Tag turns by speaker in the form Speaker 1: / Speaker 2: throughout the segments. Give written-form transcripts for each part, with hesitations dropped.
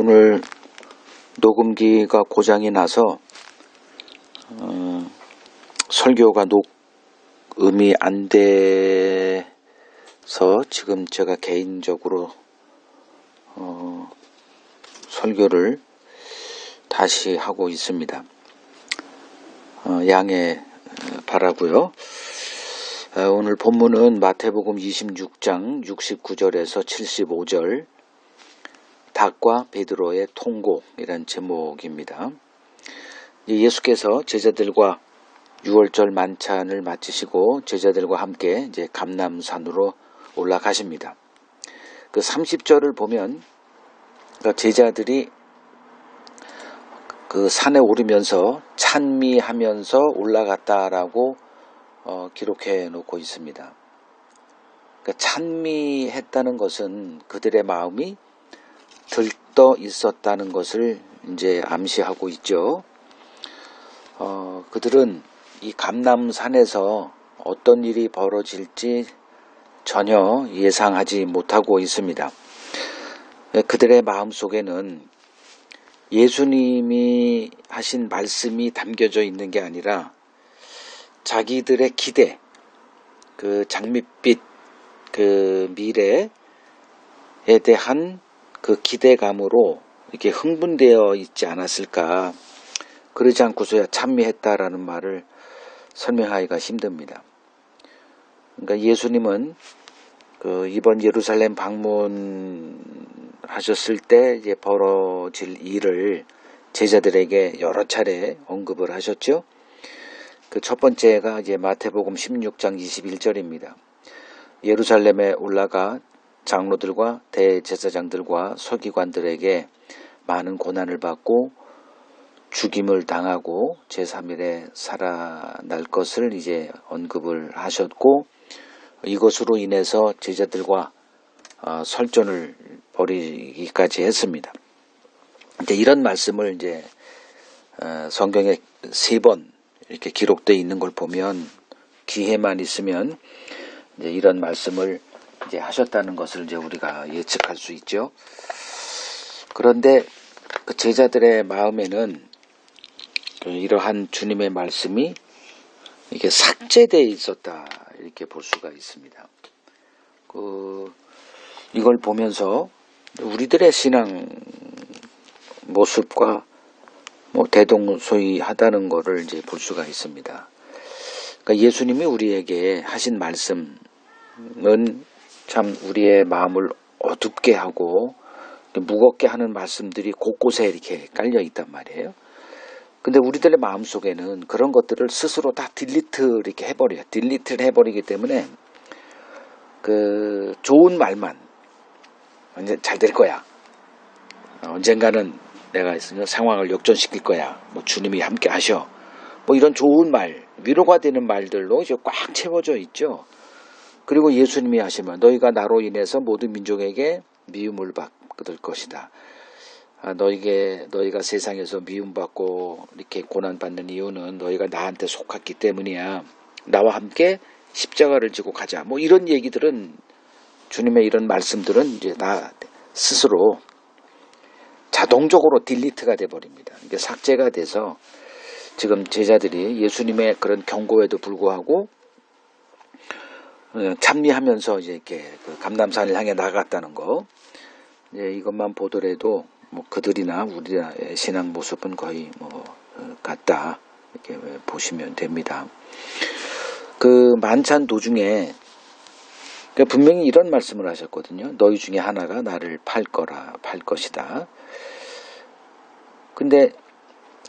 Speaker 1: 오늘 녹음기가 고장이 나서 설교가 녹음이 안 돼서 지금 제가 개인적으로 설교를 다시 하고 있습니다. 양해 바라고요. 오늘 본문은 마태복음 26장 69절에서 75절 닭과 베드로의 통곡이라는 제목입니다. 예수께서 제자들과 6월절 만찬을 마치시고 제자들과 함께 이제 감람산으로 올라가십니다. 그 30절을 보면 제자들이 그 산에 오르면서 찬미하면서 올라갔다라고 기록해 놓고 있습니다. 그러니까 찬미했다는 것은 그들의 마음이 들떠 있었다는 것을 이제 암시하고 있죠. 그들은 이 감람산에서 어떤 일이 벌어질지 전혀 예상하지 못하고 있습니다. 그들의 마음 속에는 예수님이 하신 말씀이 담겨져 있는 게 아니라 자기들의 기대, 그 장밋빛 그 미래에 대한 그 기대감으로 이렇게 흥분되어 있지 않았을까. 그러지 않고서야 찬미했다라는 말을 설명하기가 힘듭니다. 그러니까 예수님은 그 이번 예루살렘 방문하셨을 때 이제 벌어질 일을 제자들에게 여러 차례 언급을 하셨죠. 그 첫 번째가 이제 마태복음 16장 21절입니다. 예루살렘에 올라가 장로들과 대제사장들과 서기관들에게 많은 고난을 받고 죽임을 당하고 제3일에 살아날 것을 이제 언급을 하셨고, 이것으로 인해서 제자들과 설전을 벌이기까지 했습니다. 이제 이런 말씀을 이제 성경에 3번 이렇게 기록되어 있는 걸 보면 기회만 있으면 이제 이런 말씀을 이제 하셨다는 것을 이제 우리가 예측할 수 있죠. 그런데 그 제자들의 마음에는 이러한 주님의 말씀이 이게 삭제되어 있었다 이렇게 볼 수가 있습니다. 이걸 보면서 우리들의 신앙 모습과 대동소이하다는 것을 이제 볼 수가 있습니다. 그러니까 예수님이 우리에게 하신 말씀은 참 우리의 마음을 어둡게 하고 무겁게 하는 말씀들이 곳곳에 이렇게 깔려 있단 말이에요. 근데 우리들의 마음 속에는 그런 것들을 스스로 다 딜리트를 해버리기 때문에 그 좋은 말만 언제 잘 될 거야. 언젠가는 내가 상황을 역전시킬 거야. 주님이 함께 하셔. 이런 좋은 말, 위로가 되는 말들로 이제 꽉 채워져 있죠. 그리고 예수님이 하시면 너희가 나로 인해서 모든 민족에게 미움을 받을 것이다. 너희가 세상에서 미움받고 이렇게 고난받는 이유는 너희가 나한테 속았기 때문이야. 나와 함께 십자가를 지고 가자. 이런 얘기들은, 주님의 이런 말씀들은 이제 다 스스로 자동적으로 딜리트가 돼버립니다. 이게 삭제가 돼서 지금 제자들이 예수님의 그런 경고에도 불구하고 찬미하면서 이제 이렇게 그 감람산을 향해 나갔다는 거, 이것만 보더라도 그들이나 우리의 신앙 모습은 거의 같다 이렇게 보시면 됩니다. 그 만찬 도중에 분명히 이런 말씀을 하셨거든요. 너희 중에 하나가 나를 팔 것이다. 근데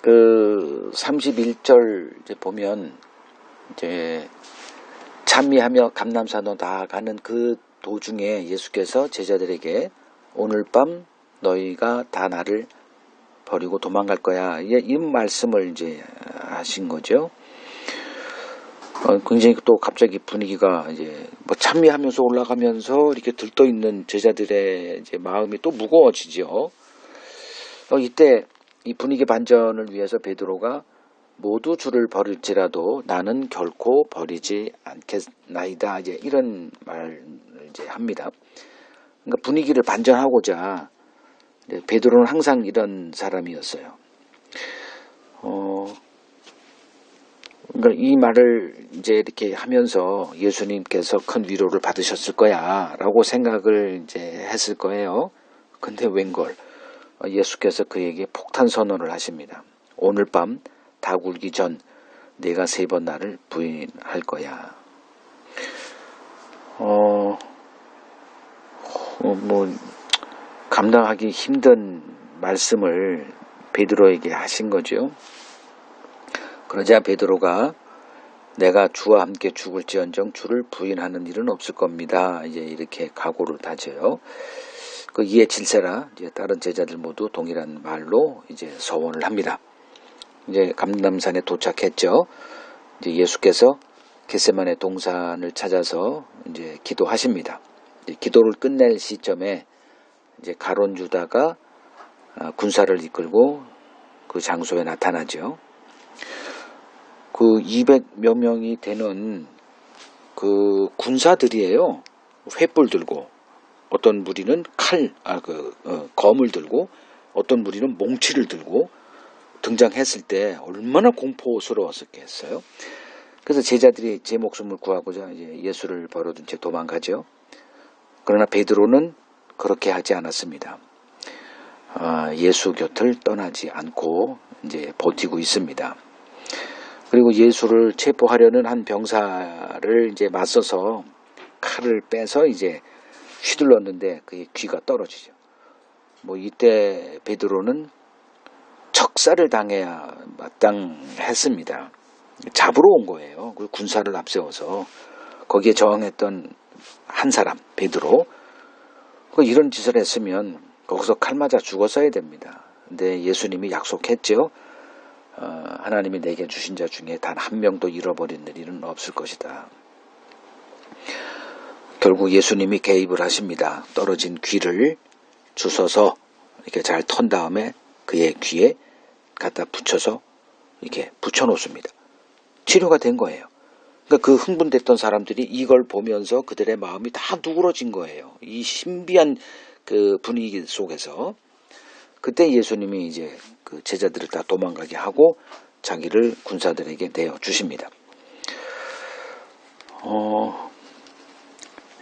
Speaker 1: 그 31절 이제 보면 이제 찬미하며 감람산으로 나아가는 그 도중에 예수께서 제자들에게 오늘 밤 너희가 다 나를 버리고 도망갈 거야. 이 말씀을 이제 하신 거죠. 굉장히 또 갑자기 분위기가 이제 찬미하면서 올라가면서 이렇게 들떠 있는 제자들의 이제 마음이 또 무거워지죠. 이때 이 분위기 반전을 위해서 베드로가 모두 주를 버릴지라도 나는 결코 버리지 않겠나이다. 이제 이런 말을 이제 합니다. 그러니까 분위기를 반전하고자 베드로는 항상 이런 사람이었어요. 그러니까 이 말을 이제 이렇게 하면서 예수님께서 큰 위로를 받으셨을 거야라고 생각을 이제 했을 거예요. 근데 웬걸 예수께서 그에게 폭탄 선언을 하십니다. 오늘 밤 닭 울기 전 내가 3번 나를 부인할 거야. 뭐 감당하기 힘든 말씀을 베드로에게 하신 거죠. 그러자 베드로가 내가 주와 함께 죽을지언정 주를 부인하는 일은 없을 겁니다. 이제 이렇게 각오를 다져요. 그 이에 질세라 이제 다른 제자들 모두 동일한 말로 이제 서원을 합니다. 이제 감람산에 도착했죠. 이제 예수께서 겟세마네 동산을 찾아서 이제 기도하십니다. 이제 기도를 끝낼 시점에 이제 가룟 유다가 군사를 이끌고 그 장소에 나타나죠. 그 200몇 명이 되는 그 군사들이에요. 횃불 들고 어떤 무리는 검을 들고 어떤 무리는 몽치를 들고 등장했을 때 얼마나 공포스러웠겠어요. 그래서 제자들이 제 목숨을 구하고자 이제 예수를 버려둔 채 도망가죠. 그러나 베드로는 그렇게 하지 않았습니다. 예수 곁을 떠나지 않고 이제 버티고 있습니다. 그리고 예수를 체포하려는 한 병사를 이제 맞서서 칼을 빼서 이제 휘둘렀는데 그의 귀가 떨어지죠. 뭐 이때 베드로는 척살을 당해야 마땅했습니다. 잡으러 온 거예요. 그 군사를 앞세워서 거기에 저항했던 한 사람 베드로 이런 짓을 했으면 거기서 칼 맞아 죽었어야 됩니다. 근데 예수님이 약속했죠. 하나님이 내게 주신 자 중에 단 한 명도 잃어버리는 일은 없을 것이다. 결국 예수님이 개입을 하십니다. 떨어진 귀를 주워서 이렇게 잘 턴 다음에 그의 귀에 갖다 붙여서 이렇게 붙여놓습니다. 치료가 된 거예요. 그러니까 그 흥분됐던 사람들이 이걸 보면서 그들의 마음이 다 누그러진 거예요. 이 신비한 그 분위기 속에서 그때 예수님이 이제 그 제자들을 다 도망가게 하고 자기를 군사들에게 내어 주십니다.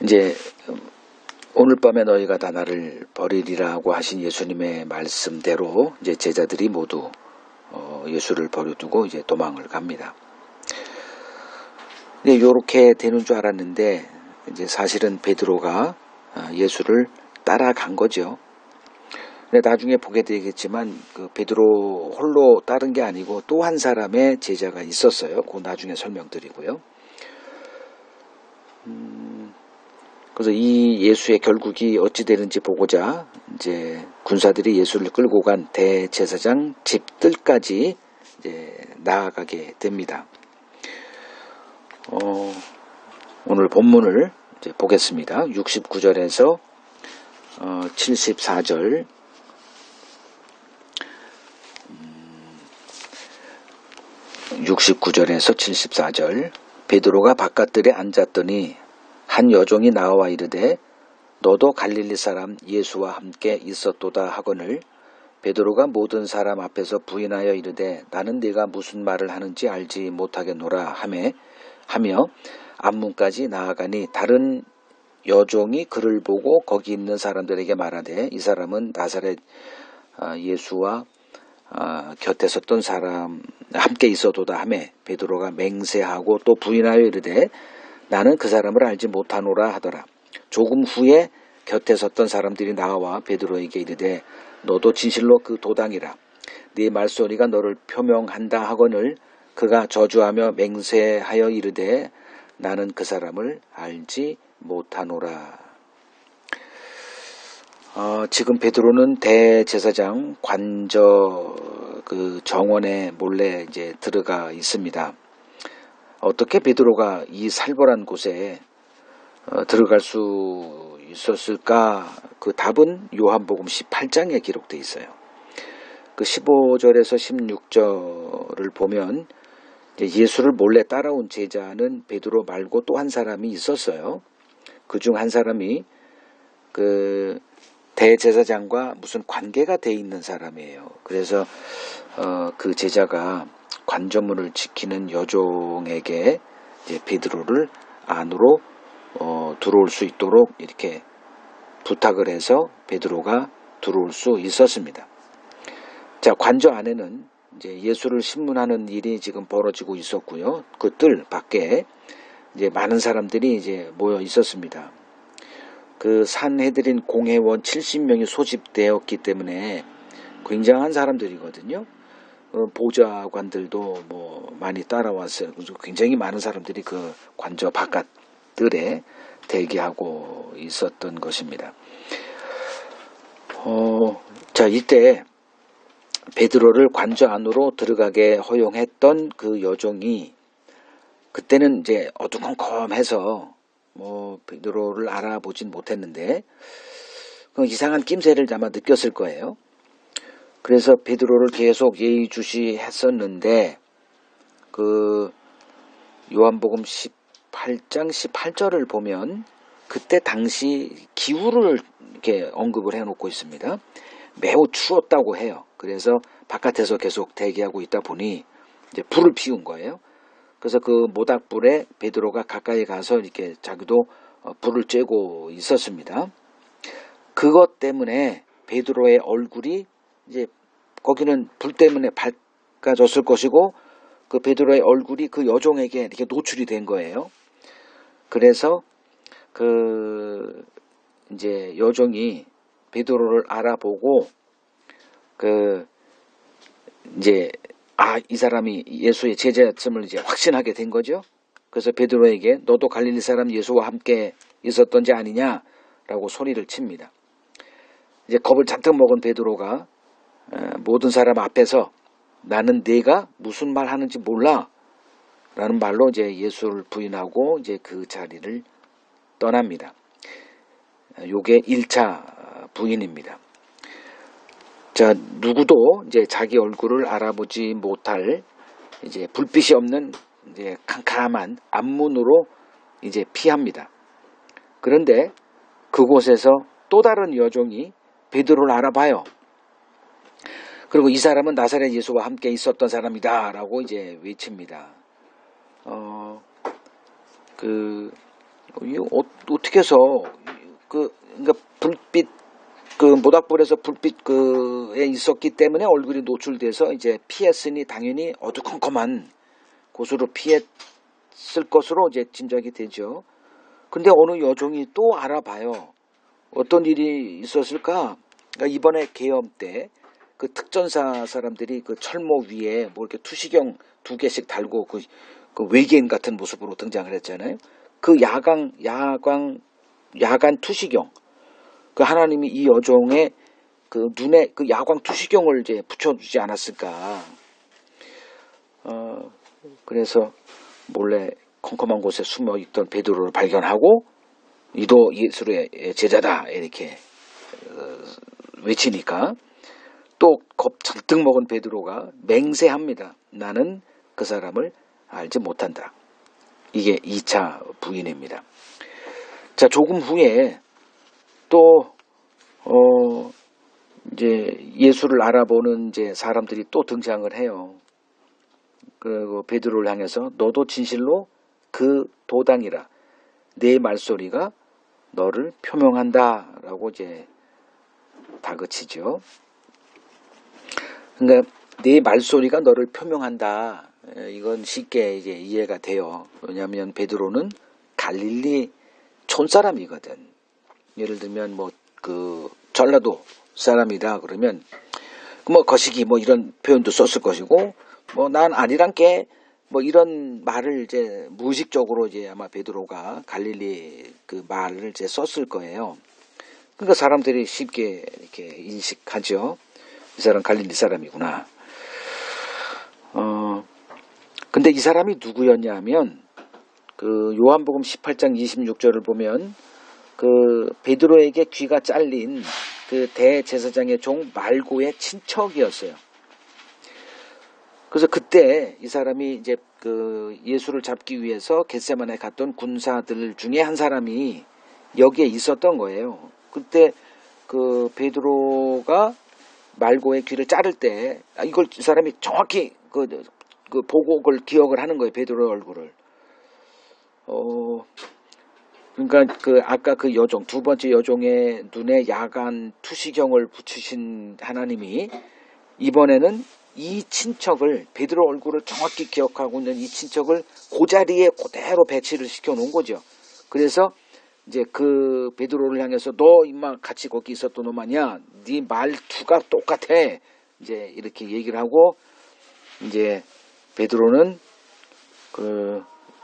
Speaker 1: 이제 오늘 밤에 너희가 다 나를 버리리라고 하신 예수님의 말씀대로 이제 제자들이 모두 예수를 버려두고 이제 도망을 갑니다. 근데 요렇게 되는 줄 알았는데 이제 사실은 베드로가 예수를 따라간 거죠. 근데 나중에 보게 되겠지만 그 베드로 홀로 따른 게 아니고 또 한 사람의 제자가 있었어요. 그거 나중에 설명드리고요. 그래서 이 예수의 결국이 어찌 되는지 보고자 이제 군사들이 예수를 끌고 간 대제사장 집들까지 이제 나아가게 됩니다. 오늘 본문을 이제 보겠습니다. 69절에서 74절. 69절에서 74절. 베드로가 바깥들에 앉았더니 한 여종이 나와 이르되 너도 갈릴리 사람 예수와 함께 있었도다 하거늘 베드로가 모든 사람 앞에서 부인하여 이르되 나는 네가 무슨 말을 하는지 알지 못하겠노라 하며 앞문까지 나아가니 다른 여종이 그를 보고 거기 있는 사람들에게 말하되 이 사람은 나사렛 예수와 곁에 섰던 사람 함께 있어도다 하며 베드로가 맹세하고 또 부인하여 이르되 나는 그 사람을 알지 못하노라 하더라. 조금 후에 곁에 섰던 사람들이 나와 베드로에게 이르되 너도 진실로 그 도당이라. 네 말소리가 너를 표명한다 하거늘 그가 저주하며 맹세하여 이르되 나는 그 사람을 알지 못하노라. 지금 베드로는 대제사장 관저 그 정원에 몰래 이제 들어가 있습니다. 어떻게 베드로가 이 살벌한 곳에 들어갈 수 있었을까? 그 답은 요한복음 18장에 기록되어 있어요. 그 15절에서 16절을 보면 예수를 몰래 따라온 제자는 베드로 말고 또 한 사람이 있었어요. 그중 한 사람이 그 대제사장과 무슨 관계가 돼 있는 사람이에요. 그래서 그 제자가 관저문을 지키는 여종에게 이제 베드로를 안으로 들어올 수 있도록 이렇게 부탁을 해서 베드로가 들어올 수 있었습니다. 자, 관저 안에는 이제 예수를 신문하는 일이 지금 벌어지고 있었고요. 그 뜰 밖에 이제 많은 사람들이 이제 모여 있었습니다. 그 산헤드린 공회원 70명이 소집되었기 때문에 굉장한 사람들이거든요. 보좌관들도 뭐 많이 따라왔어요. 굉장히 많은 사람들이 그 관저 바깥 뜰에 대기하고 있었던 것입니다. 자, 이때 베드로를 관저 안으로 들어가게 허용했던 그 여종이 그때는 이제 어두컴컴해서 뭐 베드로를 알아보진 못했는데 그 이상한 낌새를 아마 느꼈을 거예요. 그래서 베드로를 계속 예의주시했었는데 그 요한복음 18장 18절을 보면 그때 당시 기후를 이렇게 언급을 해놓고 있습니다. 매우 추웠다고 해요. 그래서 바깥에서 계속 대기하고 있다 보니 이제 불을 피운 거예요. 그래서 그 모닥불에 베드로가 가까이 가서 이렇게 자기도 불을 쬐고 있었습니다. 그것 때문에 베드로의 얼굴이 이제 거기는 불 때문에 밝아졌을 것이고 그 베드로의 얼굴이 그 여종에게 이렇게 노출이 된 거예요. 그래서 그 이제 여종이 베드로를 알아보고 그 이제 이 사람이 예수의 제자였음을 이제 확신하게 된 거죠. 그래서 베드로에게 너도 갈릴리 사람 예수와 함께 있었던지 아니냐라고 소리를 칩니다. 이제 겁을 잔뜩 먹은 베드로가 모든 사람 앞에서 나는 네가 무슨 말 하는지 몰라 라는 말로 이제 예수를 부인하고 이제 그 자리를 떠납니다. 요게 1차 부인입니다. 자, 누구도 이제 자기 얼굴을 알아보지 못할 이제 불빛이 없는 이제 캄캄한 앞문으로 이제 피합니다. 그런데 그곳에서 또 다른 여종이 베드로를 알아봐요. 그리고 이 사람은 나사렛 예수와 함께 있었던 사람이다 라고 이제 외칩니다. 어떻게 해서 그러니까 불빛 그 모닥불에서 불빛에 있었기 때문에 얼굴이 노출돼서 이제 피했으니 당연히 어두컴컴한 곳으로 피했을 것으로 이제 짐작이 되죠. 근데 어느 여종이 또 알아봐요. 어떤 일이 있었을까? 그러니까 이번에 계엄 때 그 특전사 사람들이 그 철모 위에 뭐 이렇게 투시경 2개씩 달고 그 외계인 같은 모습으로 등장을 했잖아요. 그 야간 투시경, 그 하나님이 이 여종의 그 눈에 그 야광 투시경을 이제 붙여주지 않았을까. 그래서 몰래 컴컴한 곳에 숨어 있던 베드로를 발견하고 이도 예수의 제자다 이렇게 외치니까 또 겁 잔뜩 먹은 베드로가 맹세합니다. 나는 그 사람을 알지 못한다. 이게 2차 부인입니다. 자, 조금 후에 또 이제 예수를 알아보는 이제 사람들이 또 등장을 해요. 그리고 베드로를 향해서 너도 진실로 그 도당이라 내 말소리가 너를 표명한다라고 이제 다그치죠. 그러니까 내 말소리가 너를 표명한다. 이건 쉽게 이제 이해가 돼요. 왜냐하면 베드로는 갈릴리 촌사람이거든. 예를 들면 뭐 그 전라도 사람이다 그러면 뭐 거시기 뭐 이런 표현도 썼을 것이고 뭐 난 아니란께 뭐 이런 말을 이제 무의식적으로 이제 아마 베드로가 갈릴리 그 말을 이제 썼을 거예요. 그러니까 사람들이 쉽게 이렇게 인식하죠. 이 사람 갈릴리 사람이구나. 근데 이 사람이 누구였냐면 그 요한복음 18장 26절을 보면 그 베드로에게 귀가 잘린 그 대제사장의 종 말고의 친척이었어요. 그래서 그때 이 사람이 이제 그 예수를 잡기 위해서 겟세마네에 갔던 군사들 중에 한 사람이 여기에 있었던 거예요. 그때 그 베드로가 말고의 귀를 자를 때 이걸 이 사람이 정확히 그 보고 그걸 기억을 하는 거예요. 베드로의 얼굴을. 그러니까 그 아까 그 여종, 두 번째 여종의 눈에 야간 투시경을 붙이신 하나님이 이번에는 이 친척을, 베드로 얼굴을 정확히 기억하고 있는 이 친척을 그 자리에 그대로 배치를 시켜 놓은 거죠. 그래서 이제 그 베드로를 향해서 너 임마 같이 거기 있었던 놈 아니야? 네 말투가 똑같아. 이제 이렇게 얘기를 하고 이제 베드로는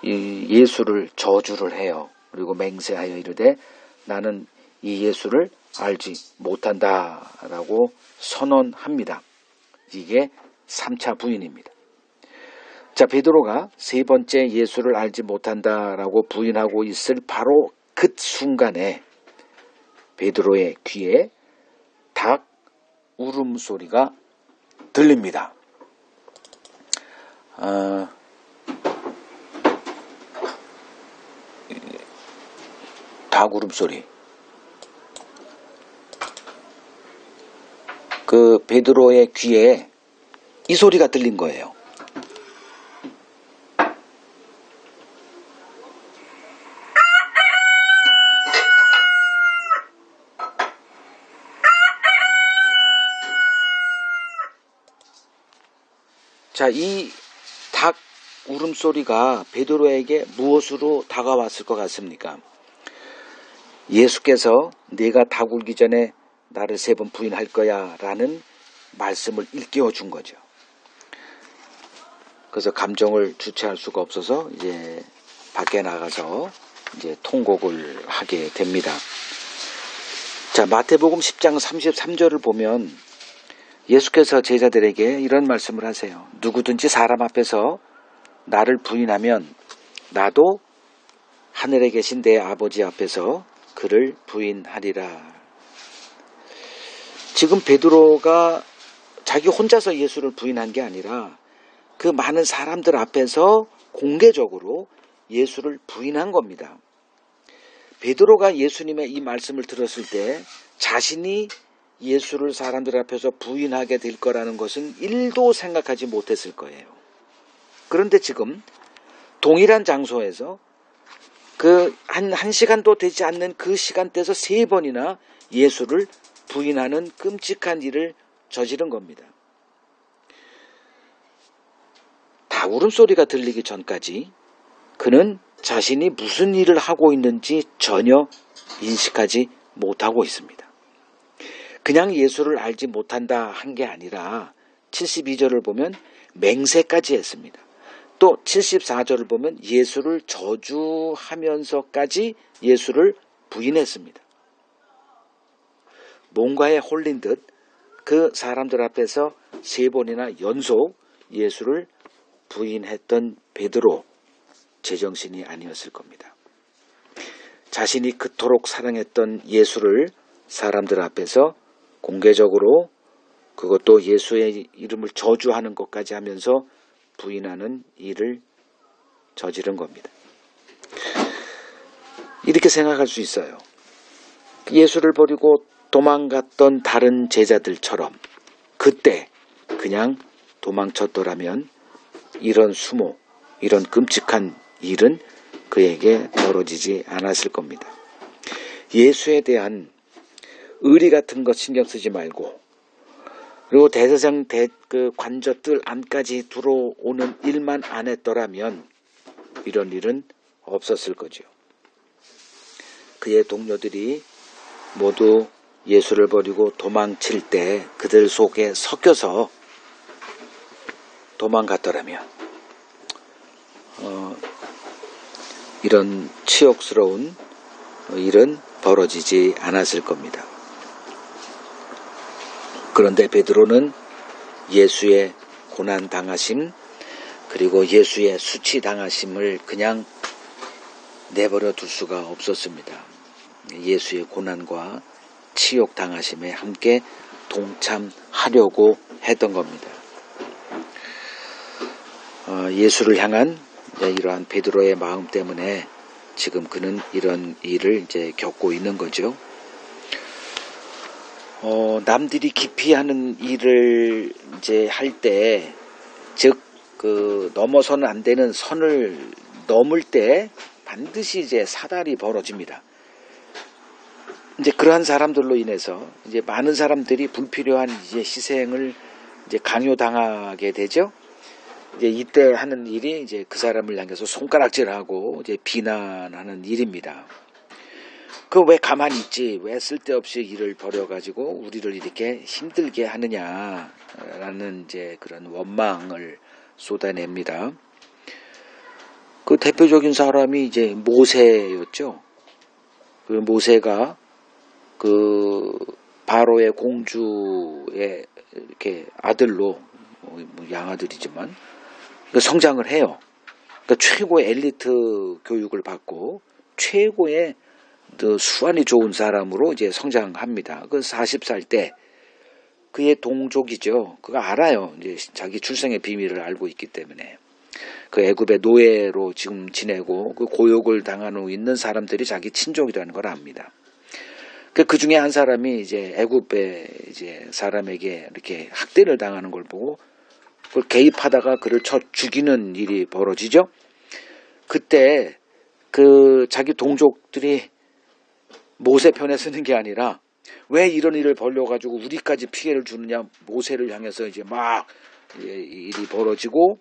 Speaker 1: 이 예수를 저주를 해요. 그리고 맹세하여 이르되 나는 이 예수를 알지 못한다라고 선언합니다. 이게 3차 부인입니다. 자, 베드로가 세 번째 예수를 알지 못한다라고 부인하고 있을 바로 그 순간에 베드로의 귀에 닭 울음소리가 들립니다. 닭 울음소리. 그 베드로의 귀에 이 소리가 들린 거예요. 자, 이 닭 울음소리가 베드로에게 무엇으로 다가왔을 것 같습니까? 예수께서 네가 닭 울기 전에 나를 3번 부인할 거야 라는 말씀을 일깨워 준 거죠. 그래서 감정을 주체할 수가 없어서 이제 밖에 나가서 이제 통곡을 하게 됩니다. 자, 마태복음 10장 33절을 보면 예수께서 제자들에게 이런 말씀을 하세요. 누구든지 사람 앞에서 나를 부인하면 나도 하늘에 계신 내 아버지 앞에서 그를 부인하리라. 지금 베드로가 자기 혼자서 예수를 부인한 게 아니라 그 많은 사람들 앞에서 공개적으로 예수를 부인한 겁니다. 베드로가 예수님의 이 말씀을 들었을 때 자신이 예수를 사람들 앞에서 부인하게 될 거라는 것은 1도 생각하지 못했을 거예요. 그런데 지금 동일한 장소에서 그 한 시간도 되지 않는 그 시간대에서 3번이나 예수를 부인하는 끔찍한 일을 저지른 겁니다. 닭 울음소리가 들리기 전까지 그는 자신이 무슨 일을 하고 있는지 전혀 인식하지 못하고 있습니다. 그냥 예수를 알지 못한다 한 게 아니라 72절을 보면 맹세까지 했습니다. 또 74절을 보면 예수를 저주하면서까지 예수를 부인했습니다. 뭔가에 홀린 듯 그 사람들 앞에서 3번이나 연속 예수를 부인했던 베드로, 제정신이 아니었을 겁니다. 자신이 그토록 사랑했던 예수를 사람들 앞에서 공개적으로 그것도 예수의 이름을 저주하는 것까지 하면서 부인하는 일을 저지른 겁니다. 이렇게 생각할 수 있어요. 예수를 버리고 도망갔던 다른 제자들처럼 그때 그냥 도망쳤더라면 이런 수모, 이런 끔찍한 일은 그에게 벌어지지 않았을 겁니다. 예수에 대한 의리 같은 것 신경 쓰지 말고, 그리고 대제사장 그 관저들 안까지 들어오는 일만 안 했더라면 이런 일은 없었을 거죠. 그의 동료들이 모두 예수를 버리고 도망칠 때 그들 속에 섞여서 도망갔더라면 이런 치욕스러운 일은 벌어지지 않았을 겁니다. 그런데 베드로는 예수의 고난당하심 그리고 예수의 수치당하심을 그냥 내버려 둘 수가 없었습니다. 예수의 고난과 치욕당하심에 함께 동참하려고 했던 겁니다. 예수를 향한 이러한 베드로의 마음 때문에 지금 그는 이런 일을 이제 겪고 있는 거죠. 남들이 기피하는 일을 이제 할 때, 즉, 넘어서는 안 되는 선을 넘을 때 반드시 이제 사달이 벌어집니다. 이제 그러한 사람들로 인해서 이제 많은 사람들이 불필요한 이제 희생을 이제 강요당하게 되죠. 이제 이때 하는 일이 이제 그 사람을 향해서 손가락질하고 이제 비난하는 일입니다. 그 왜 가만히 있지? 왜 쓸데없이 일을 벌여가지고 우리를 이렇게 힘들게 하느냐라는 이제 그런 원망을 쏟아냅니다. 그 대표적인 사람이 이제 모세였죠. 그 모세가 그 바로의 공주의 이렇게 아들로 뭐 양아들이지만 성장을 해요. 그러니까 최고의 엘리트 교육을 받고 최고의 수완이 좋은 사람으로 이제 성장합니다. 그 40살 때 그의 동족이죠. 그가 알아요. 이제 자기 출생의 비밀을 알고 있기 때문에 그 애굽의 노예로 지금 지내고 그 고욕을 당하고 있는 사람들이 자기 친족이라는 걸 압니다. 그 중에 한 사람이 이제 애굽의 이제 사람에게 이렇게 학대를 당하는 걸 보고 그걸 개입하다가 그를 쳐 죽이는 일이 벌어지죠. 그때 그 자기 동족들이 모세 편에 서는 게 아니라 왜 이런 일을 벌려가지고 우리까지 피해를 주느냐, 모세를 향해서 이제 막 일이 벌어지고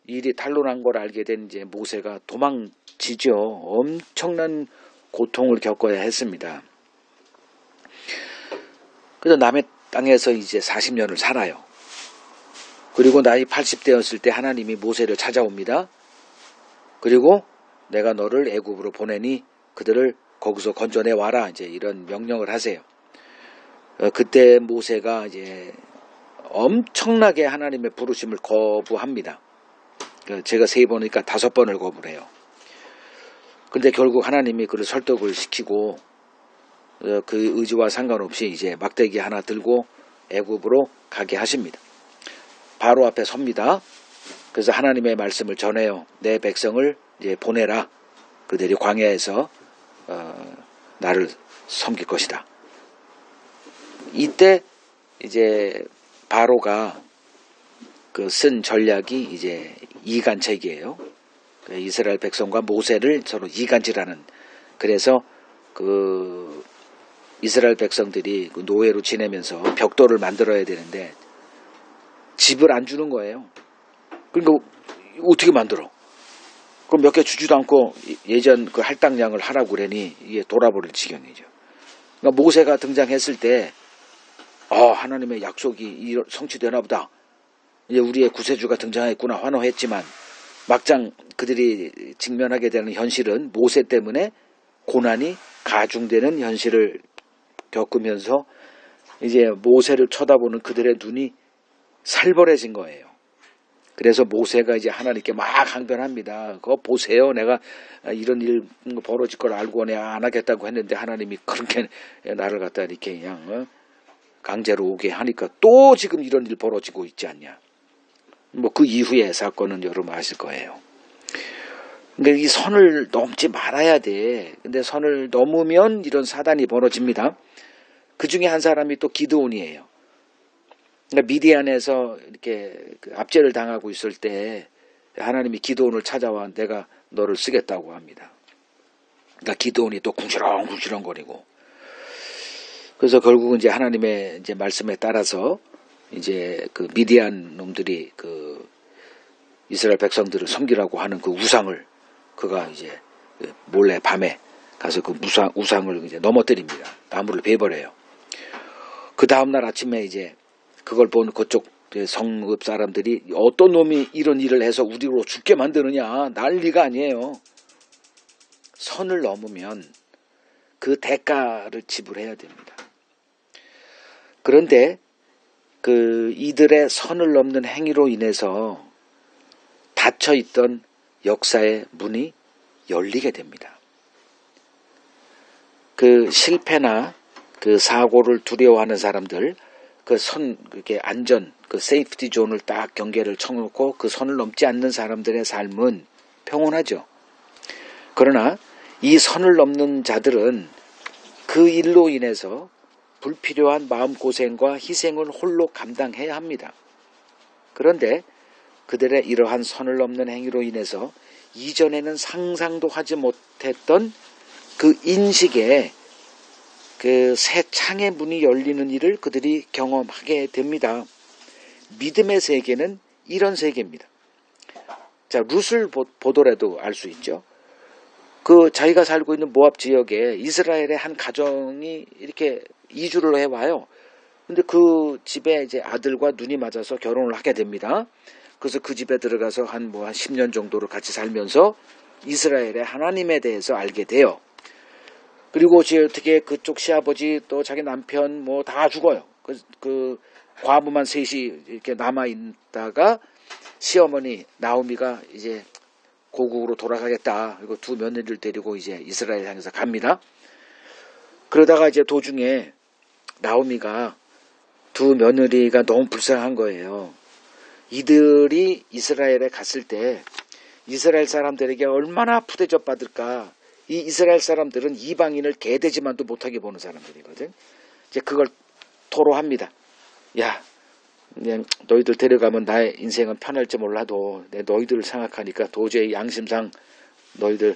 Speaker 1: 일이 탄로난 걸 알게 된 이제 모세가 도망치죠. 엄청난 고통을 겪어야 했습니다. 그래서 남의 땅에서 이제 40년을 살아요. 그리고 나이 80대였을 때 하나님이 모세를 찾아옵니다. 그리고 내가 너를 애굽으로 보내니 그들을 거기서 건져내 와라, 이제 이런 명령을 하세요. 그때 모세가 이제 엄청나게 하나님의 부르심을 거부합니다. 제가 3번이니까 5번을 거부를 해요. 근데 결국 하나님이 그를 설득을 시키고 그 의지와 상관없이 이제 막대기 하나 들고 애굽으로 가게 하십니다. 바로 앞에 섭니다. 그래서 하나님의 말씀을 전해요. 내 백성을 이제 보내라. 그들이 광야에서 나를 섬길 것이다. 이때 이제 바로가 그 쓴 전략이 이제 이간책이에요. 이스라엘 백성과 모세를 서로 이간질하는. 그래서 그 이스라엘 백성들이 그 노예로 지내면서 벽돌을 만들어야 되는데 집을 안 주는 거예요. 그러니까 어떻게 만들어? 그럼 몇 개 주지도 않고 예전 그 할당량을 하라고 그러니 이게 돌아버릴 지경이죠. 그러니까 모세가 등장했을 때 하나님의 약속이 성취되나 보다. 이제 우리의 구세주가 등장했구나 환호했지만 막장 그들이 직면하게 되는 현실은 모세 때문에 고난이 가중되는 현실을 겪으면서 이제 모세를 쳐다보는 그들의 눈이 살벌해진 거예요. 그래서 모세가 이제 하나님께 막 항변합니다. 그거 보세요. 내가 이런 일 벌어질 걸 알고 내가 안 하겠다고 했는데 하나님이 그렇게 나를 갖다 이렇게 그냥 강제로 오게 하니까 또 지금 이런 일 벌어지고 있지 않냐. 뭐 그 이후의 사건은 여러분 아실 거예요. 근데 이 선을 넘지 말아야 돼. 근데 선을 넘으면 이런 사단이 벌어집니다. 그 중에 한 사람이 또 기드온이에요. 그러니까 미디안에서 이렇게 압제를 당하고 있을 때 하나님이 기드온을 찾아와 내가 너를 쓰겠다고 합니다. 그러니까 기드온이 또 궁시렁궁시렁거리고 그래서 결국은 이제 하나님의 이제 말씀에 따라서 이제 그 미디안 놈들이 그 이스라엘 백성들을 섬기라고 하는 그 우상을 그가 이제 몰래 밤에 가서 그 우상을 이제 넘어뜨립니다. 나무를 베버려요. 그 다음날 아침에 이제 그걸 본 그쪽 성읍 사람들이 어떤 놈이 이런 일을 해서 우리로 죽게 만드느냐. 난리가 아니에요. 선을 넘으면 그 대가를 지불해야 됩니다. 그런데 그 이들의 선을 넘는 행위로 인해서 닫혀있던 역사의 문이 열리게 됩니다. 그 실패나 그 사고를 두려워하는 사람들, 그 그게 안전, 그 세이프티 존을 딱 경계를 쳐놓고 그 선을 넘지 않는 사람들의 삶은 평온하죠. 그러나 이 선을 넘는 자들은 그 일로 인해서 불필요한 마음고생과 희생을 홀로 감당해야 합니다. 그런데 그들의 이러한 선을 넘는 행위로 인해서 이전에는 상상도 하지 못했던 그 인식에 그 새 창의 문이 열리는 일을 그들이 경험하게 됩니다. 믿음의 세계는 이런 세계입니다. 자, 룻을 보더라도 알 수 있죠. 그 자기가 살고 있는 모압 지역에 이스라엘의 한 가정이 이렇게 이주를 해와요. 근데 그 집에 이제 아들과 눈이 맞아서 결혼을 하게 됩니다. 그래서 그 집에 들어가서 한 10년 정도를 같이 살면서 이스라엘의 하나님에 대해서 알게 돼요. 그리고 어떻게 그쪽 시아버지 또 자기 남편 다 죽어요. 그 과부만 셋이 이렇게 남아 있다가 시어머니 나오미가 이제 고국으로 돌아가겠다. 그리고 두 며느리를 데리고 이제 이스라엘 향해서 갑니다. 그러다가 이제 도중에 나오미가 두 며느리가 너무 불쌍한 거예요. 이들이 이스라엘에 갔을 때 이스라엘 사람들에게 얼마나 푸대접 받을까. 이 이스라엘 사람들은 이방인을 개돼지만도 못하게 보는 사람들이거든. 이제 그걸 토로합니다. 야, 그냥 너희들 데려가면 나의 인생은 편할지 몰라도 내 너희들을 생각하니까 도저히 양심상 너희들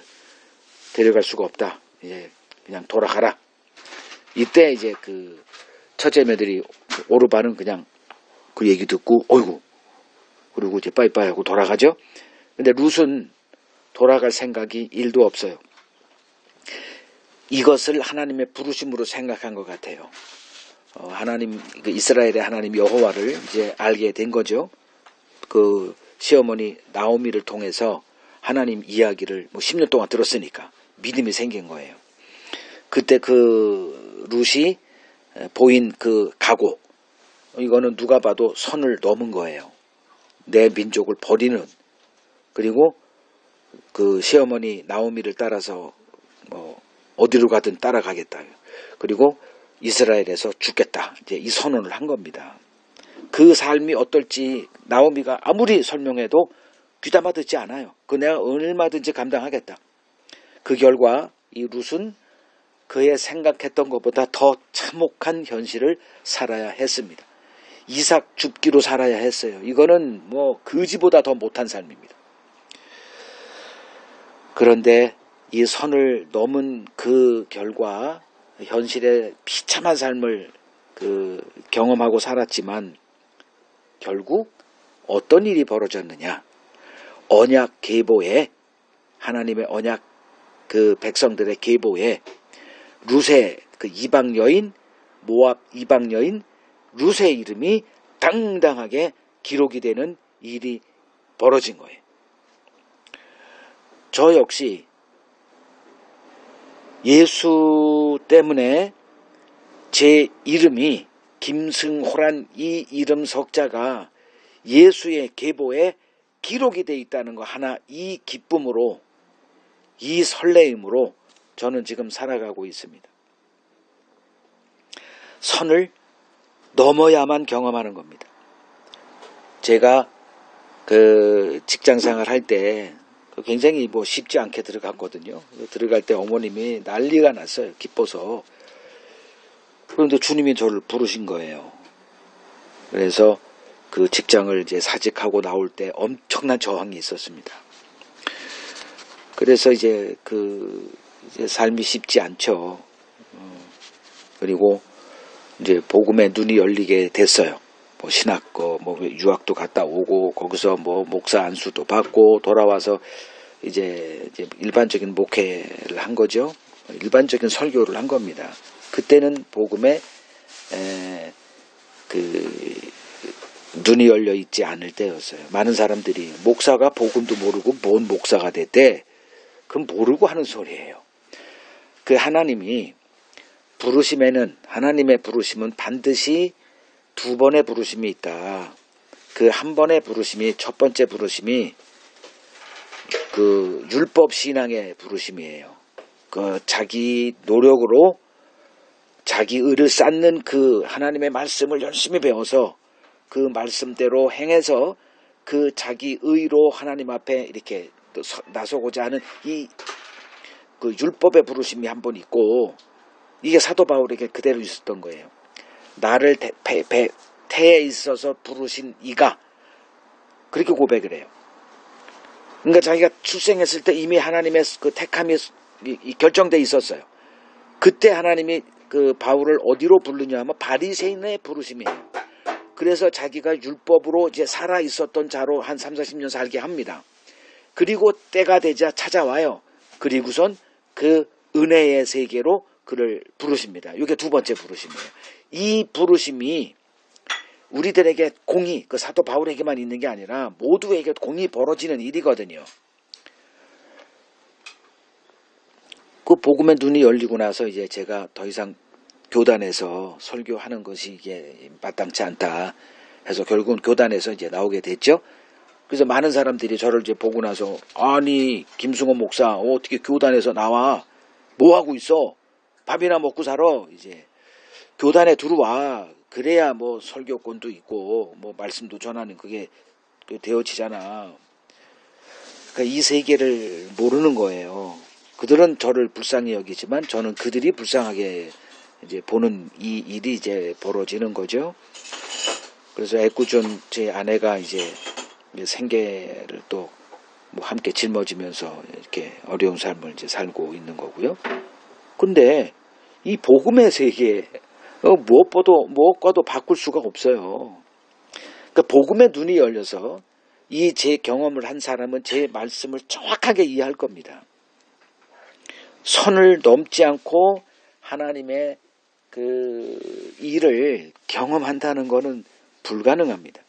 Speaker 1: 데려갈 수가 없다. 이제 그냥 돌아가라. 이때 이제 그 첫째 며느리 오르반은 그냥 그 얘기 듣고 어이구, 그리고 이제 빠이빠이 하고 돌아가죠. 근데 룻은 돌아갈 생각이 1도 없어요. 이것을 하나님의 부르심으로 생각한 것 같아요. 하나님, 그 이스라엘의 하나님 여호와를 이제 알게 된 거죠. 그 시어머니 나오미를 통해서 하나님 이야기를 10년 동안 들었으니까 믿음이 생긴 거예요. 그때 그 룻이 보인 그 각오, 이거는 누가 봐도 선을 넘은 거예요. 내 민족을 버리는, 그리고 그 시어머니 나오미를 따라서 어디로 가든 따라가겠다. 그리고 이스라엘에서 죽겠다. 이제 이 선언을 한 겁니다. 그 삶이 어떨지 나오미가 아무리 설명해도 귀담아 듣지 않아요. 내가 얼마든지 감당하겠다. 그 결과 이 룻은 그의 생각했던 것보다 더 참혹한 현실을 살아야 했습니다. 이삭 줍기로 살아야 했어요. 이거는 거지보다 더 못한 삶입니다. 그런데 이 선을 넘은 그 결과 현실의 비참한 삶을 경험하고 살았지만 결국 어떤 일이 벌어졌느냐. 언약 계보에, 하나님의 언약 그 백성들의 계보에 룻의 그 이방 여인, 모압 이방 여인 룻의 이름이 당당하게 기록이 되는 일이 벌어진 거예요. 저 역시 예수 때문에 제 이름이 김승호란 이 이름 석자가 예수의 계보에 기록이 되어 있다는 거 하나, 이 기쁨으로, 이 설레임으로 저는 지금 살아가고 있습니다. 선을 넘어야만 경험하는 겁니다. 제가 그 직장생활 할 때 굉장히 쉽지 않게 들어갔거든요. 들어갈 때 어머님이 난리가 났어요. 기뻐서. 그런데 주님이 저를 부르신 거예요. 그래서 그 직장을 이제 사직하고 나올 때 엄청난 저항이 있었습니다. 그래서 이제 이제 삶이 쉽지 않죠. 그리고 이제 복음에 눈이 열리게 됐어요. 신학교, 유학도 갔다 오고, 거기서 목사 안수도 받고, 돌아와서 이제 일반적인 목회를 한 거죠. 일반적인 설교를 한 겁니다. 그때는 복음에, 눈이 열려 있지 않을 때였어요. 많은 사람들이 목사가 복음도 모르고 뭔 목사가 됐대. 그건 모르고 하는 소리예요. 그 하나님이 하나님의 부르심은 반드시 두 번의 부르심이 있다. 그 한 번의 부르심이, 첫 번째 부르심이 그 율법 신앙의 부르심이에요. 그 자기 노력으로 자기 의를 쌓는 그 하나님의 말씀을 열심히 배워서 그 말씀대로 행해서 그 자기 의로 하나님 앞에 이렇게 나서고자 하는 그 율법의 부르심이 한 번 있고, 이게 사도 바울에게 그대로 있었던 거예요. 나를 태에 있어서 부르신 이가, 그렇게 고백을 해요. 그러니까 자기가 출생했을 때 이미 하나님의 그 택함이 결정돼 있었어요. 그때 하나님이 그 바울을 어디로 부르냐 하면 바리새인의 부르심이에요. 그래서 자기가 율법으로 이제 살아 있었던 자로 한 30-40년 살게 합니다. 그리고 때가 되자 찾아와요. 그리고선 그 은혜의 세계로 그를 부르십니다. 이게 두 번째 부르심이에요. 이 부르심이 우리들에게 공이, 그 사도 바울에게만 있는 게 아니라 모두에게 공이 벌어지는 일이거든요. 그 복음의 눈이 열리고 나서 이제 제가 더 이상 교단에서 설교하는 것이 이게 마땅치 않다 해서 결국은 교단에서 이제 나오게 됐죠. 그래서 많은 사람들이 저를 이제 보고 나서, 아니 김승원 목사 어떻게 교단에서 나와, 뭐 하고 있어, 밥이나 먹고 살아, 이제 교단에 들어와, 그래야 뭐 설교권도 있고 뭐 말씀도 전하는 그게 되어지잖아. 그러니까 이 세계를 모르는 거예요. 그들은 저를 불쌍히 여기지만 저는 그들이 불쌍하게 이제 보는 이 일이 이제 벌어지는 거죠. 그래서 애꿎은 제 아내가 이제 생계를 또 뭐 함께 짊어지면서 이렇게 어려운 삶을 이제 살고 있는 거고요. 근데 이 복음의 세계 무엇과도 바꿀 수가 없어요. 그러니까 복음의 눈이 열려서 이 제 경험을 한 사람은 제 말씀을 정확하게 이해할 겁니다. 선을 넘지 않고 하나님의 그 일을 경험한다는 것은 불가능합니다.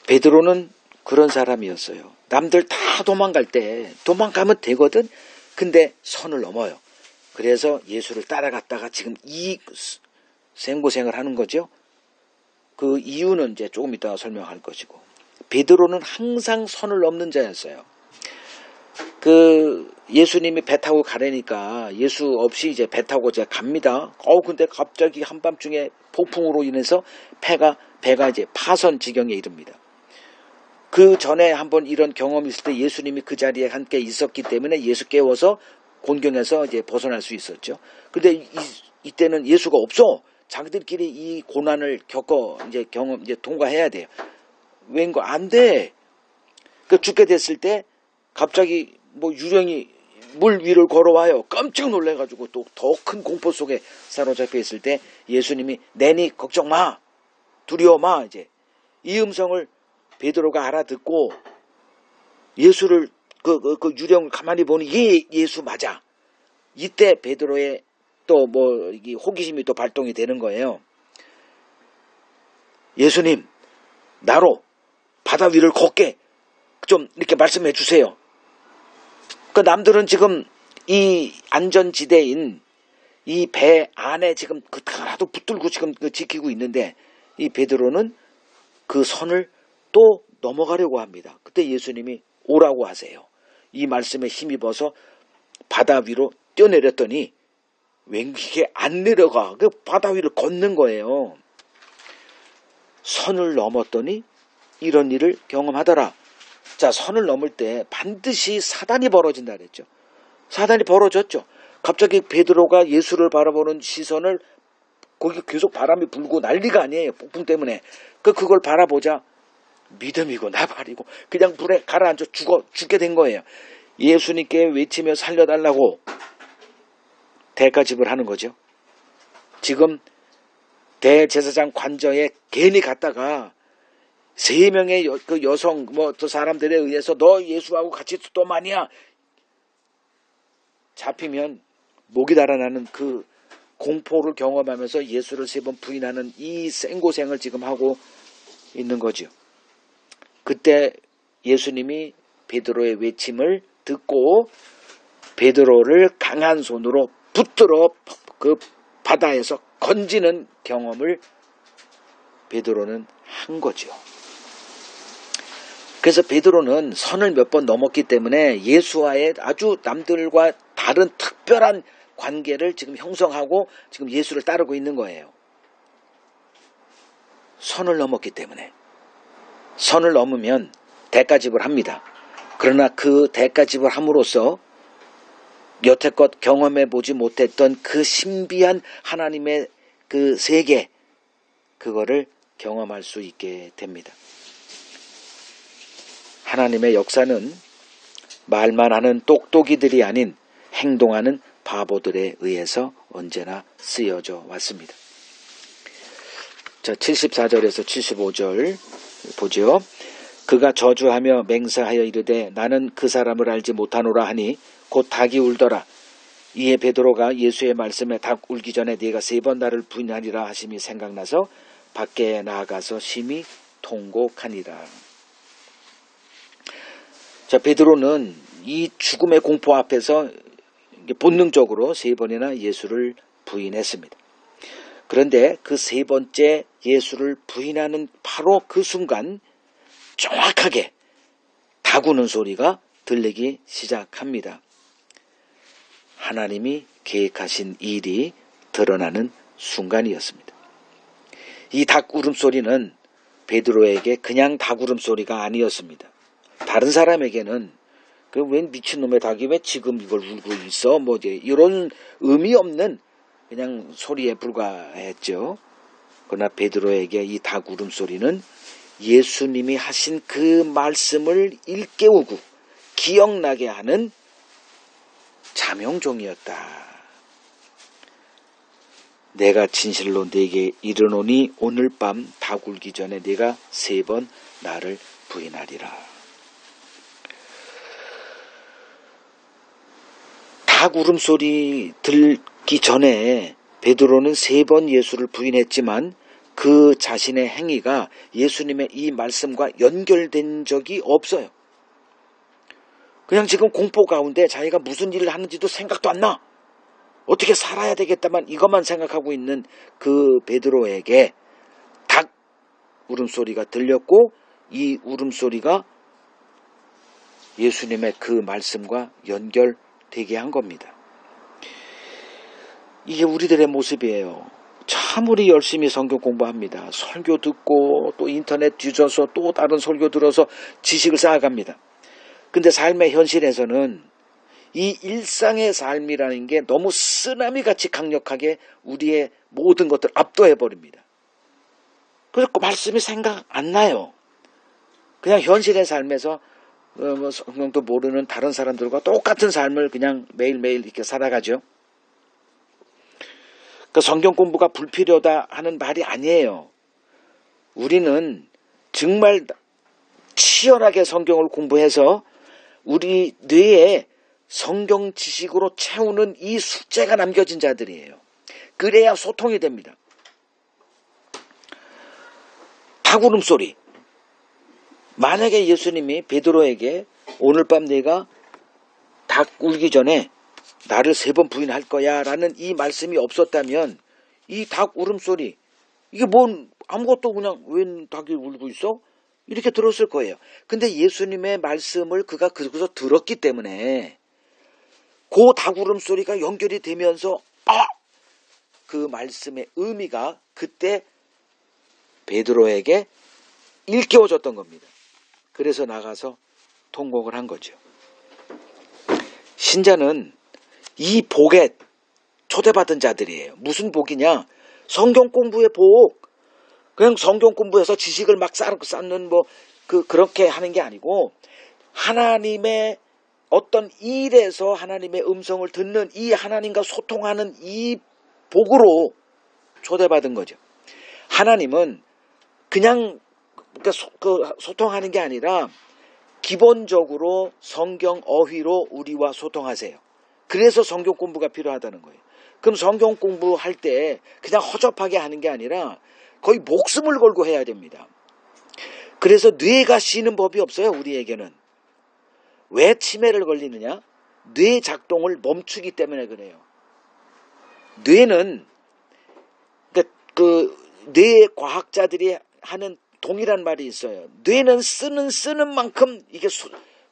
Speaker 1: 베드로는 그런 사람이었어요. 남들 다 도망갈 때 도망가면 되거든. 근데 선을 넘어요. 그래서 예수를 따라갔다가 지금 이 생고생을 하는 거죠. 그 이유는 이제 조금 이따가 설명할 것이고, 베드로는 항상 선을 넘는 자였어요. 그 예수님이 배 타고 가려니까 예수 없이 이제 배 타고 이제 갑니다. 근데 갑자기 한밤중에 폭풍으로 인해서 배가 이제 파선 지경에 이릅니다. 그 전에 한번 이런 경험이 있을 때 예수님이 그 자리에 함께 있었기 때문에 예수 깨워서 곤경에서 이제 벗어날 수 있었죠. 근데 이때는 예수가 없어. 자기들끼리 이 고난을 이제 통과해야 돼요. 왠가 안 돼. 그 죽게 됐을 때 갑자기 뭐 유령이 물 위를 걸어와요. 깜짝 놀래가지고 또 더 큰 공포 속에 사로잡혀 있을 때 예수님이 내니 걱정 마, 두려워 마, 이제 이 음성을 베드로가 알아듣고 예수를 그 유령을 가만히 보니 이게 예수 맞아. 이때 베드로의 또 뭐 호기심이 또 발동이 되는 거예요. 예수님, 나로 바다 위를 걷게 좀 이렇게 말씀해 주세요. 그 남들은 지금 이 안전지대인 이 배 안에 지금 하나도 붙들고 지금 지키고 있는데 이 베드로는 그 선을 또 넘어가려고 합니다. 그때 예수님이 오라고 하세요. 이 말씀에 힘입어서 바다 위로 뛰어내렸더니 왠지 안 내려가. 그 바다 위를 걷는 거예요. 선을 넘었더니 이런 일을 경험하더라. 자, 선을 넘을 때 반드시 사단이 벌어진다 그랬죠. 사단이 벌어졌죠. 갑자기 베드로가 예수를 바라보는 시선을, 거기 계속 바람이 불고 난리가 아니에요. 폭풍 때문에. 그걸 바라보자 믿음이고 나발이고 그냥 불에 가라앉아 죽게 된 거예요. 예수님께 외치며 살려달라고 대가집을 하는 거죠. 지금 대제사장 관저에 괜히 갔다가 3명의 그 여성 또 사람들에 의해서 너 예수하고 같이 또만이야 잡히면 목이 달아나는 그 공포를 경험하면서 예수를 3번 부인하는 이 생고생을 지금 하고 있는 거죠. 그때 예수님이 베드로의 외침을 듣고 베드로를 강한 손으로 붙들어 그 바다에서 건지는 경험을 베드로는 한 거죠. 그래서 베드로는 선을 몇 번 넘었기 때문에 예수와의 아주 남들과 다른 특별한 관계를 지금 형성하고 지금 예수를 따르고 있는 거예요. 선을 넘었기 때문에. 선을 넘으면 대가집을 합니다. 그러나 그 대가집을 함으로써 여태껏 경험해 보지 못했던 그 신비한 하나님의 그 세계, 그거를 경험할 수 있게 됩니다. 하나님의 역사는 말만 하는 똑똑이들이 아닌 행동하는 바보들에 의해서 언제나 쓰여져 왔습니다. 자, 74절에서 75절 보죠. 그가 저주하며 맹세하여 이르되 나는 그 사람을 알지 못하노라 하니 곧 닭이 울더라. 이에 베드로가 예수의 말씀에 닭 울기 전에 네가 3번 나를 부인하리라 하심이 생각나서 밖에 나아가서 심히 통곡하니라. 자, 베드로는 이 죽음의 공포 앞에서 본능적으로 3번이나 예수를 부인했습니다. 그런데 그 3번째 예수를 부인하는 바로 그 순간 정확하게 닭 우는 소리가 들리기 시작합니다. 하나님이 계획하신 일이 드러나는 순간이었습니다. 이 닭 울음소리는 베드로에게 그냥 닭 울음소리가 아니었습니다. 다른 사람에게는 그 웬 미친놈의 닭이 왜 지금 이걸 울고 있어? 뭐 이제 이런 의미 없는 그냥 소리에 불과했죠. 그러나 베드로에게 이 닭 울음소리는 예수님이 하신 그 말씀을 일깨우고 기억나게 하는 자명종이었다. 내가 진실로 네게 이르노니 오늘 밤 닭 울기 전에 네가 3번 나를 부인하리라. 닭 울음소리 들기 전에 베드로는 3번 예수를 부인했지만 그 자신의 행위가 예수님의 이 말씀과 연결된 적이 없어요. 그냥 지금 공포 가운데 자기가 무슨 일을 하는지도 생각도 안 나. 어떻게 살아야 되겠다만 이것만 생각하고 있는 그 베드로에게 닭 울음소리가 들렸고 이 울음소리가 예수님의 그 말씀과 연결되게 한 겁니다. 이게 우리들의 모습이에요. 참 우리 열심히 성경 공부합니다. 설교 듣고 또 인터넷 뒤져서 또 다른 설교 들어서 지식을 쌓아갑니다. 근데 삶의 현실에서는 이 일상의 삶이라는 게 너무 쓰나미같이 강력하게 우리의 모든 것들을 압도해버립니다. 그래서 말씀이 생각 안 나요. 그냥 현실의 삶에서 성경도 모르는 다른 사람들과 똑같은 삶을 그냥 매일매일 이렇게 살아가죠. 그 성경 공부가 불필요하다 하는 말이 아니에요. 우리는 정말 치열하게 성경을 공부해서 우리 뇌에 성경 지식으로 채우는 이 숙제가 남겨진 자들이에요. 그래야 소통이 됩니다. 닭 울음소리. 만약에 예수님이 베드로에게 오늘 밤 네가 닭 울기 전에 나를 3번 부인할 거야 라는 이 말씀이 없었다면 이 닭 울음소리, 이게 뭔 아무것도 그냥 웬 닭이 울고 있어? 이렇게 들었을 거예요. 근데 예수님의 말씀을 그가 거기서 들었기 때문에 그 닭 울음소리가 연결이 되면서 그 말씀의 의미가 그때 베드로에게 일깨워졌던 겁니다. 그래서 나가서 통곡을 한 거죠. 신자는 이 복에 초대받은 자들이에요. 무슨 복이냐? 성경 공부의 복. 그냥 성경 공부해서 지식을 막 쌓는 그렇게 하는 게 아니고 하나님의 어떤 일에서 하나님의 음성을 듣는 이 하나님과 소통하는 이 복으로 초대받은 거죠. 하나님은 그냥 소통하는 게 아니라 기본적으로 성경 어휘로 우리와 소통하세요. 그래서 성경 공부가 필요하다는 거예요. 그럼 성경 공부할 때 그냥 허접하게 하는 게 아니라 거의 목숨을 걸고 해야 됩니다. 그래서 뇌가 쉬는 법이 없어요. 우리에게는. 왜 치매를 걸리느냐? 뇌 작동을 멈추기 때문에 그래요. 뇌는 뇌 과학자들이 하는 동일한 말이 있어요. 뇌는 쓰는 만큼 이게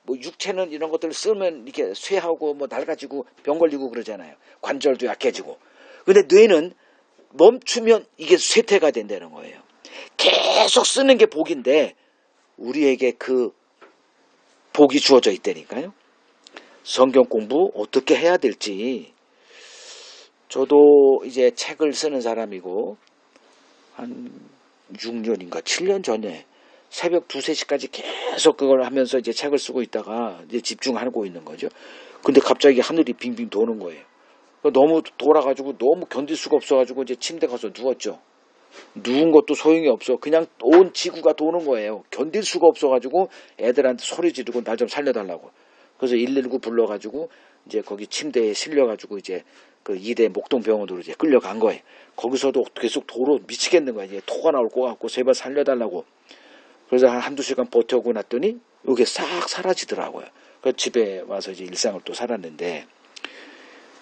Speaker 1: 육체는 이런 것들을 쓰면 이렇게 쇠하고 낡아지고 병 걸리고 그러잖아요. 관절도 약해지고. 근데 뇌는 멈추면 이게 쇠퇴가 된다는 거예요. 계속 쓰는 게 복인데 우리에게 그 복이 주어져 있다니까요. 성경 공부 어떻게 해야 될지, 저도 이제 책을 쓰는 사람이고 한 6년인가 7년 전에 새벽 2, 3시까지 계속 그걸 하면서 이제 책을 쓰고 있다가 이제 집중하고 있는 거죠. 근데 갑자기 하늘이 빙빙 도는 거예요. 너무 돌아가지고 너무 견딜 수가 없어가지고 이제 침대 가서 누웠죠. 누운 것도 소용이 없어. 그냥 온 지구가 도는 거예요. 견딜 수가 없어가지고 애들한테 소리 지르고 날 좀 살려달라고. 그래서 119 불러가지고 이제 거기 침대에 실려가지고 이제 그 2대 목동병원으로 이제 끌려간 거예요. 거기서도 계속 도로 미치겠는 거예요. 이제 토가 나올 것 같고 제발 살려달라고. 그래서 한두 시간 버텨고 났더니 이게 싹 사라지더라고요. 그래서 집에 와서 이제 일상을 또 살았는데,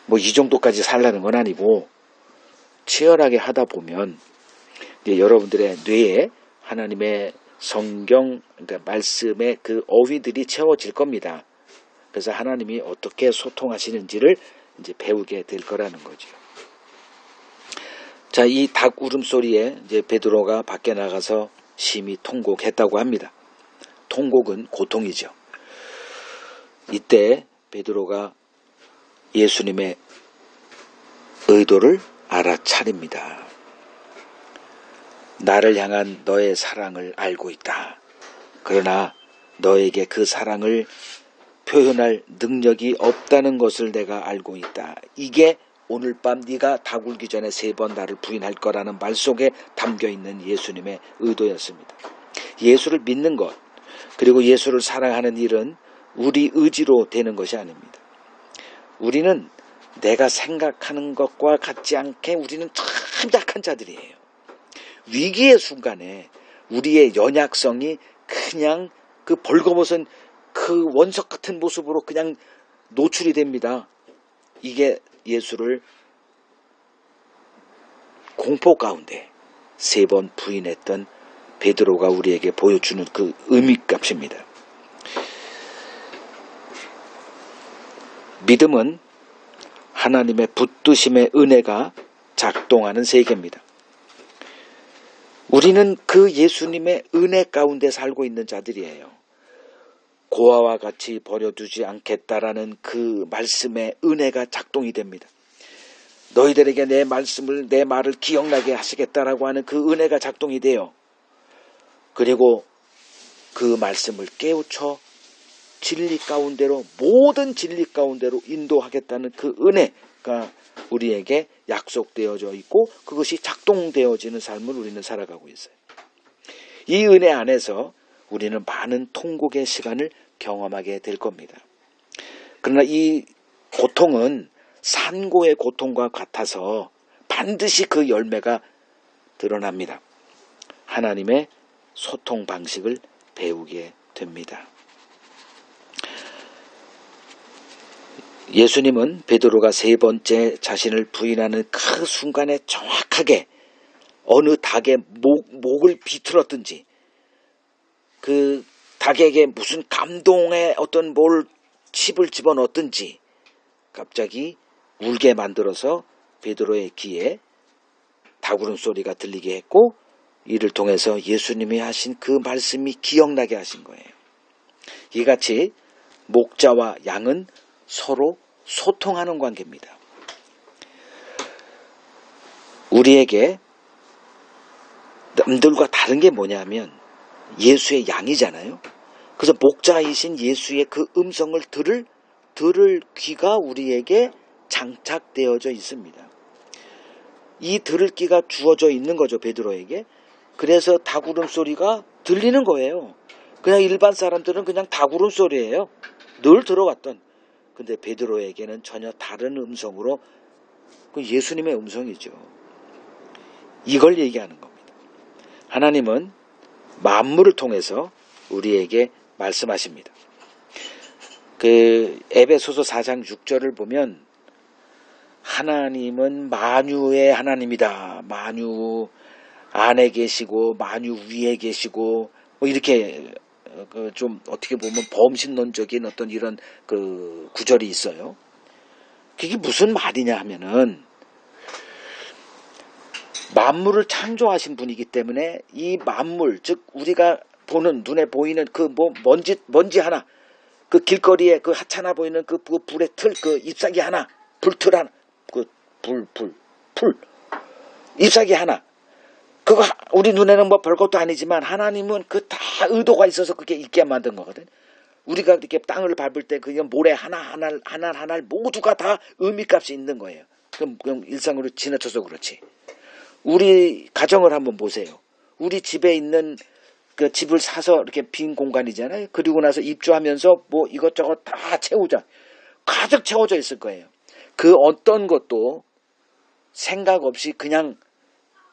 Speaker 1: 뭐 이 정도까지 살라는 건 아니고 치열하게 하다 보면 이제 여러분들의 뇌에 하나님의 성경, 그러니까 말씀의 그 어휘들이 채워질 겁니다. 그래서 하나님이 어떻게 소통하시는지를 이제 배우게 될 거라는 거죠. 자, 이 닭 울음소리에 이제 베드로가 밖에 나가서 심히 통곡했다고 합니다. 통곡은 고통이죠. 이때 베드로가 예수님의 의도를 알아차립니다. 나를 향한 너의 사랑을 알고 있다. 그러나 너에게 그 사랑을 표현할 능력이 없다는 것을 내가 알고 있다. 이게 오늘 밤 네가 닭 울기 전에 3번 나를 부인할 거라는 말 속에 담겨있는 예수님의 의도였습니다. 예수를 믿는 것, 그리고 예수를 사랑하는 일은 우리 의지로 되는 것이 아닙니다. 우리는 내가 생각하는 것과 같지 않게 우리는 참 약한 자들이에요. 위기의 순간에 우리의 연약성이 그냥 그 벌거벗은 그 원석 같은 모습으로 그냥 노출이 됩니다. 이게 예수를 공포 가운데 3번 부인했던 베드로가 우리에게 보여주는 그 의미값입니다. 믿음은 하나님의 붙드심의 은혜가 작동하는 세계입니다. 우리는 그 예수님의 은혜 가운데 살고 있는 자들이에요. 고아와 같이 버려두지 않겠다라는 그 말씀의 은혜가 작동이 됩니다. 너희들에게 내 말을 기억나게 하시겠다라고 하는 그 은혜가 작동이 돼요. 그리고 그 말씀을 깨우쳐 진리 가운데로, 모든 진리 가운데로 인도하겠다는 그 은혜가 우리에게 약속되어져 있고 그것이 작동되어지는 삶을 우리는 살아가고 있어요. 이 은혜 안에서 우리는 많은 통곡의 시간을 경험하게 될 겁니다. 그러나 이 고통은 산고의 고통과 같아서 반드시 그 열매가 드러납니다. 하나님의 소통 방식을 배우게 됩니다. 예수님은 베드로가 3번째 자신을 부인하는 그 순간에 정확하게 어느 닭의 목을 비틀었든지, 그 닭에게 무슨 감동의 어떤 칩을 집어넣었든지 갑자기 울게 만들어서 베드로의 귀에 닭 울음소리가 들리게 했고, 이를 통해서 예수님이 하신 그 말씀이 기억나게 하신 거예요. 이같이 목자와 양은 서로 소통하는 관계입니다. 우리에게 남들과 다른 게 뭐냐면 예수의 양이잖아요. 그래서 목자이신 예수의 그 음성을 들을 귀가 우리에게 장착되어져 있습니다. 이 들을 귀가 주어져 있는 거죠, 베드로에게. 그래서 닭 울음소리가 들리는 거예요. 그냥 일반 사람들은 그냥 닭 울음소리예요. 늘 들어왔던. 근데 베드로에게는 전혀 다른 음성으로, 그 예수님의 음성이죠. 이걸 얘기하는 겁니다. 하나님은 만물을 통해서 우리에게 말씀하십니다. 그 에베소서 4장 6절을 보면 하나님은 만유의 하나님이다. 만유 안에 계시고 만유 위에 계시고 뭐 이렇게 좀 어떻게 보면 범신론적인 어떤 이런 그 구절이 있어요. 그게 무슨 말이냐 하면은 만물을 창조하신 분이기 때문에 이 만물, 즉 우리가 보는 눈에 보이는 그 먼지 하나, 그 길거리에 그 하찮아 보이는 그 불의 틀, 그 잎사귀 하나, 불틀 하나, 그 불, 잎사귀 하나. 그거 우리 눈에는 뭐 별것도 아니지만 하나님은 그 다 의도가 있어서 그게 있게 만든 거거든. 우리가 이렇게 땅을 밟을 때 그 모래 하나 모두가 다 의미값이 있는 거예요. 그럼 일상으로 지나쳐서 그렇지. 우리 가정을 한번 보세요. 우리 집에 있는 그 집을 사서 이렇게 빈 공간이잖아요. 그리고 나서 입주하면서 뭐 이것저것 다 채우자. 가득 채워져 있을 거예요. 그 어떤 것도 생각 없이 그냥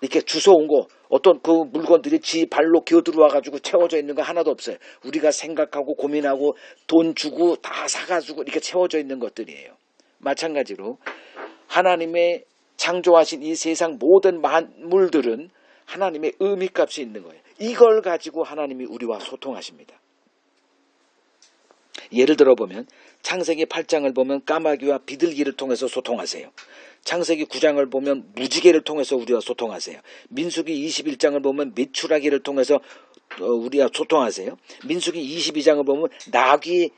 Speaker 1: 이렇게 주워온 거, 어떤 그 물건들이 지 발로 기어들어와 가지고 채워져 있는 거 하나도 없어요. 우리가 생각하고 고민하고 돈 주고 다 사가지고 이렇게 채워져 있는 것들이에요. 마찬가지로 하나님의 창조하신 이 세상 모든 만물들은 하나님의 의미값이 있는 거예요. 이걸 가지고 하나님이 우리와 소통하십니다. 예를 들어 보면 창세기 8장을 보면 까마귀와 비둘기를 통해서 소통하세요. 창세기 9장을 보면 무지개를 통해서 우리와 소통하세요. 민수기 21장을 보면 메추라기를 통해서 우리와 소통하세요. 민수기 22장을 보면 나귀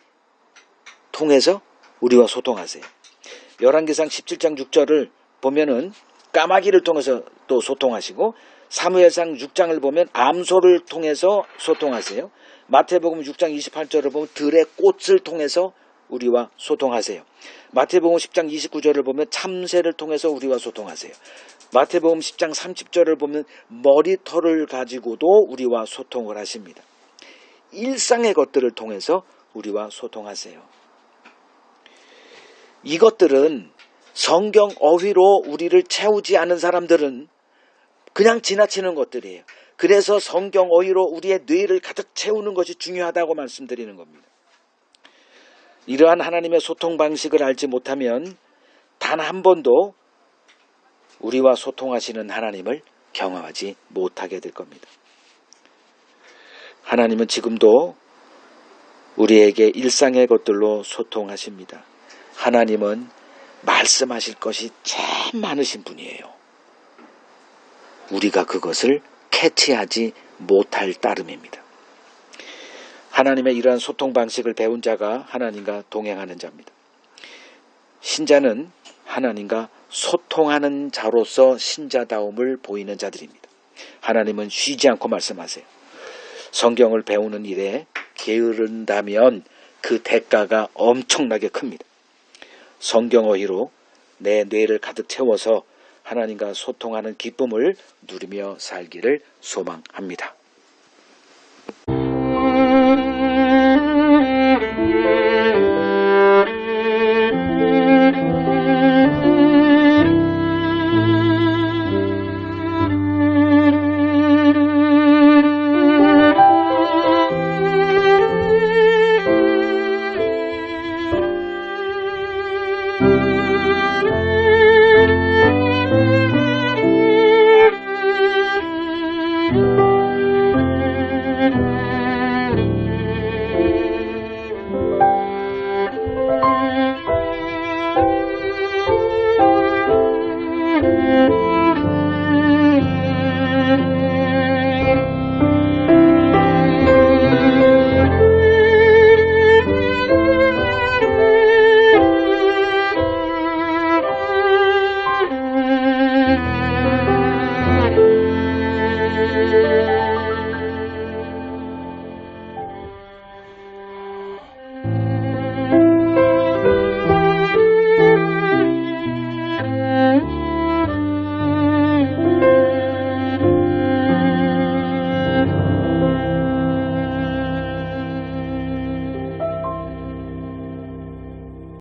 Speaker 1: 통해서 우리와 소통하세요. 열왕기상 17장 6절을 보면은 까마귀를 통해서 또 소통하시고, 사무엘상 6장을 보면 암소를 통해서 소통하세요. 마태복음 6장 28절을 보면 들의 꽃을 통해서 우리와 소통하세요. 마태복음 10장 29절을 보면 참새를 통해서 우리와 소통하세요. 마태복음 10장 30절을 보면 머리털을 가지고도 우리와 소통을 하십니다. 일상의 것들을 통해서 우리와 소통하세요. 이것들은 성경 어휘로 우리를 채우지 않은 사람들은 그냥 지나치는 것들이에요. 그래서 성경 어휘로 우리의 뇌를 가득 채우는 것이 중요하다고 말씀드리는 겁니다. 이러한 하나님의 소통 방식을 알지 못하면 단 한 번도 우리와 소통하시는 하나님을 경험하지 못하게 될 겁니다. 하나님은 지금도 우리에게 일상의 것들로 소통하십니다. 하나님은 말씀하실 것이 참 많으신 분이에요. 우리가 그것을 캐치하지 못할 따름입니다. 하나님의 이러한 소통 방식을 배운 자가 하나님과 동행하는 자입니다. 신자는 하나님과 소통하는 자로서 신자다움을 보이는 자들입니다. 하나님은 쉬지 않고 말씀하세요. 성경을 배우는 일에 게으른다면 그 대가가 엄청나게 큽니다. 성경 어휘로 내 뇌를 가득 채워서 하나님과 소통하는 기쁨을 누리며 살기를 소망합니다.